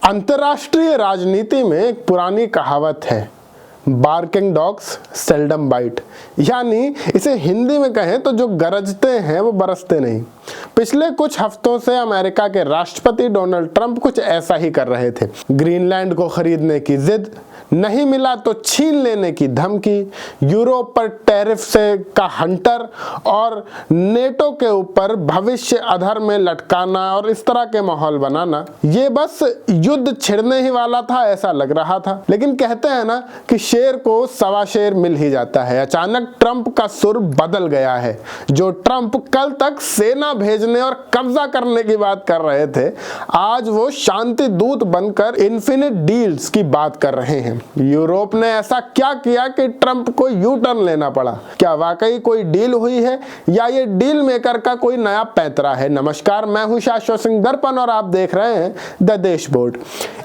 अंतर्राष्ट्रीय राजनीति में एक पुरानी कहावत है, बार्किंग डॉग्स सेल्डम बाइट, यानी इसे हिंदी में कहें तो जो गरजते हैं वो बरसते नहीं। पिछले कुछ हफ्तों से अमेरिका के राष्ट्रपति डोनाल्ड ट्रंप कुछ ऐसा ही कर रहे थे। ग्रीनलैंड को खरीदने की जिद, नहीं मिला तो छीन लेने की धमकी, यूरोप पर टैरिफ से का हंटर और नेटो के ऊपर भविष्य अधर में लटकाना और इस तरह के माहौल बनाना। ये बस युद्ध छिड़ने ही वाला था ऐसा लग रहा था, लेकिन कहते हैं ना कि शेर को सवा शेर मिल ही जाता है। अचानक ट्रंप का सुर बदल गया है। जो ट्रंप कल तक सेना भेजने और कब्जा करने की बात कर रहे थे, आज वो शांति दूत बनकर इन्फिनिट डील्स की बात कर रहे हैं। यूरोप ने ऐसा क्या किया कि ट्रंप को यू टर्न लेना पड़ा? क्या वाकई कोई डील हुई है या ये डील मेकर का कोई नया पैंतरा है? नमस्कार, मैं हूं शाश्वत सिंह दर्पण और आप देख रहे हैं द देश बोर्ड।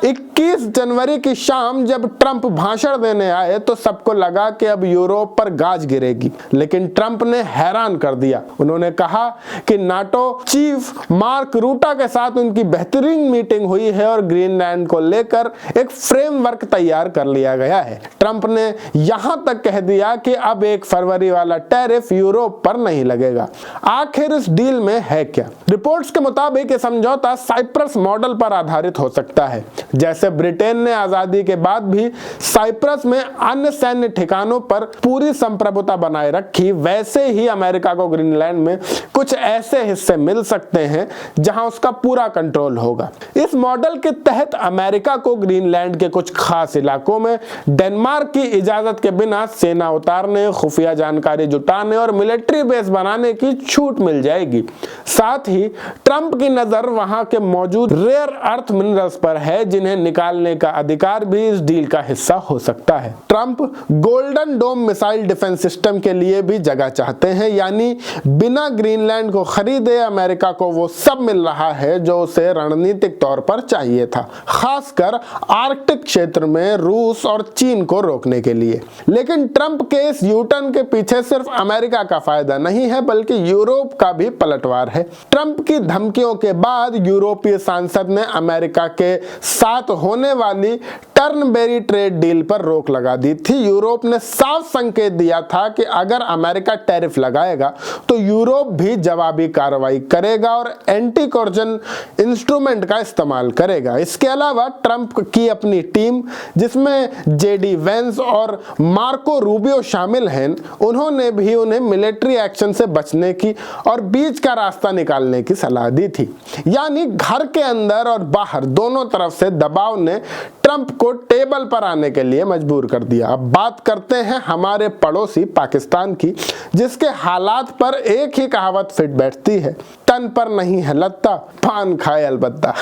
21 जनवरी की शाम जब ट्रंप भाषण देने आए तो सबको लगा कि अब यूरोप पर गाज गिरेगी, लेकिन ट्रंप ने हैरान कर दिया। उन्होंने कहा कि नाटो चीफ मार्क रूटा के साथ उनकी बेहतरीन मीटिंग हुई है और ग्रीनलैंड को लेकर एक फ्रेमवर्क तैयार कर लिया गया है। ट्रंप ने यहां तक कह दिया कि अब 1 फरवरी वाला टैरिफ यूरोप पर नहीं लगेगा। आखिर इस डील में है क्या? रिपोर्ट्स के मुताबिक ये समझौता साइप्रस मॉडल पर आधारित हो सकता है। जैसे ब्रिटेन ने आजादी के बाद भी साइप्रस में अन्य सैन्य ठिकानों पर पूरी संप्रभुता बनाए रखी, वैसे ही अमेरिका को ग्रीनलैंड में कुछ ऐसे हिस्से मिल सकते हैं जहां उसका पूरा कंट्रोल होगा। इस मॉडल के तहत अमेरिका को ग्रीनलैंड के कुछ खास इलाकों में डेनमार्क की इजाजत के बिना सेना उतारने, खुफिया जानकारी जुटाने और मिलिट्री बेस बनाने की छूट मिल जाएगी। साथ ही ट्रंप की नजर वहां के मौजूद रेयर अर्थ मिनरल्स पर है, जिन्हें निकालने का अधिकार भी इस डील का हिस्सा हो सकता है। Trump golden dome missile defence system के लिए भी जगह चाहते हैं, यानी बिना ग्रीनलैंड को खरीदे अमेरिका को वो सब मिल रहा है जो उसे रणनीतिक तौर पर चाहिए था, खासकर आर्कटिक क्षेत्र में रूस और चीन को रोकने के लिए। लेकिन ट्रंप के इस यूटर्न के पीछे सिर्फ अमेरिका का फायदा नहीं है, बल्कि यूरोप का भी पलटवार है। ट्रंप की धमकियों के बाद यूरोपीय सांसद ने अमेरिका के साथ होने वाली टर्नबेरी ट्रेड डील पर रोक लगा दी थी। यूरोप ने साफ संकेत दिया था कि अगर अमेरिका टैरिफ लगाएगा तो यूरोप भी जवाबी कार्रवाई करेगा और एंटी कोर्जन इंस्ट्रूमेंट का इस्तेमाल करेगा। इसके अलावा ट्रंप की अपनी टीम, जिसमें जेडी वेंस और मार्को रूबियो शामिल हैं, उन्होंने भी उन्हें मिलिट्री एक्शन से बचने की और बीच का रास्ता निकालने की सलाह दी थी। यानी घर के अंदर और बाहर दोनों तरफ से दबाव ने ट्रंप को टेबल पर आने के लिए मजबूर कर दिया। अब बात करते हैं हमारे पड़ोसी पाकिस्तान की, जिसके हालात पर एक ही कहावत फिट बैठती है, तन पर नहीं है लत्ता, पान खाए अलबत्ता।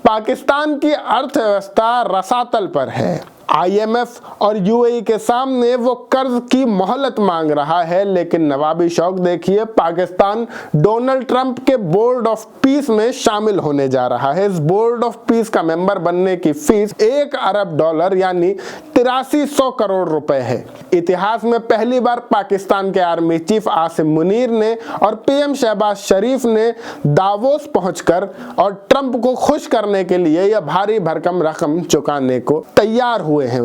पाकिस्तान की अर्थव्यवस्था रसातल पर है। IMF और UAE के सामने वो कर्ज की मोहलत मांग रहा है, लेकिन नवाबी शौक देखिए, पाकिस्तान डोनाल्ड ट्रंप के बोर्ड ऑफ पीस में शामिल होने जा रहा है। इस बोर्ड ऑफ पीस का मेंबर बनने की फीस $1 अरब यानी 8300 करोड़ रुपए है। इतिहास में पहली बार पाकिस्तान के आर्मी चीफ आसिम मुनीर ने और PM शहबाज शरीफ ने दावोस पहुंचकर और ट्रंप को खुश करने के लिए यह भारी भरकम रकम चुकाने को तैयार हुए हैं।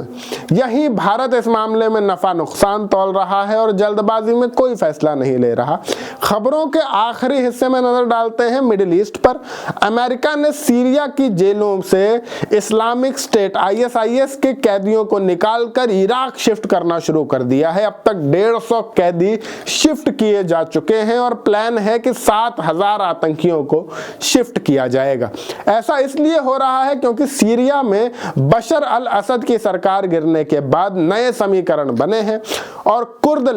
यही भारत इस मामले में नफा नुकसान तौल रहा है और जल्दबाजी में कोई फैसला नहीं ले रहा। खबरों के आखिरी हिस्से में नजर डालते हैं मिडिल ईस्ट पर। अमेरिका ने सीरिया की जेलों से इस्लामिक स्टेट ISIS के कैदियों को निकालकर इराक शिफ्ट करना शुरू कर दिया है। अब तक 150 कैदी शिफ्ट किए जा चुके हैं और प्लान है कि 7000 आतंकियों को शिफ्ट किया जाएगा। ऐसा इसलिए हो रहा है क्योंकि सीरिया में बशर अल असद की सरकार गिरने के बाद नए समीकरण बने हैं और कुर्द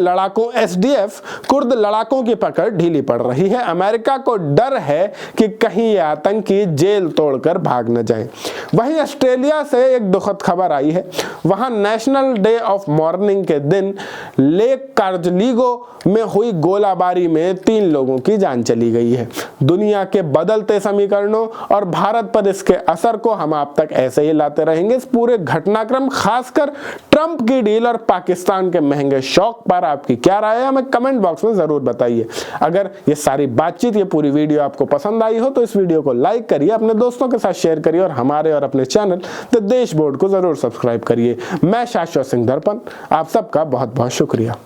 लड़ाकों की पकड़ ढीली पड़ रही है। अमेरिका को डर है कि कहीं ये आतंकी जेल तोड़कर भाग न जाएं। वहीं ऑस्ट्रेलिया से एक दुखद खबर आई है। वहां नेशनल डे ऑफ मॉर्निंग के दिन लेक कार्जलीगो में हुई गोलाबारी में 3 लोगों की जान चली गई है। दुनिया के बदलते समीकरणों और भारत पर इसके असर को हम आप तक ऐसे ही लाते रहेंगे। इस पूरे घटनाक्रम सिस्टम, खासकर ट्रंप की डील और पाकिस्तान के महंगे शौक पर आपकी क्या राय है, हमें कमेंट बॉक्स में जरूर बताइए। अगर ये सारी बातचीत, ये पूरी वीडियो आपको पसंद आई हो तो इस वीडियो को लाइक करिए, अपने दोस्तों के साथ शेयर करिए और हमारे और अपने चैनल द देश बोर्ड को जरूर सब्सक्राइब करिए। मैं शाश्वत सिंह दर्पण, आप सबका बहुत बहुत शुक्रिया।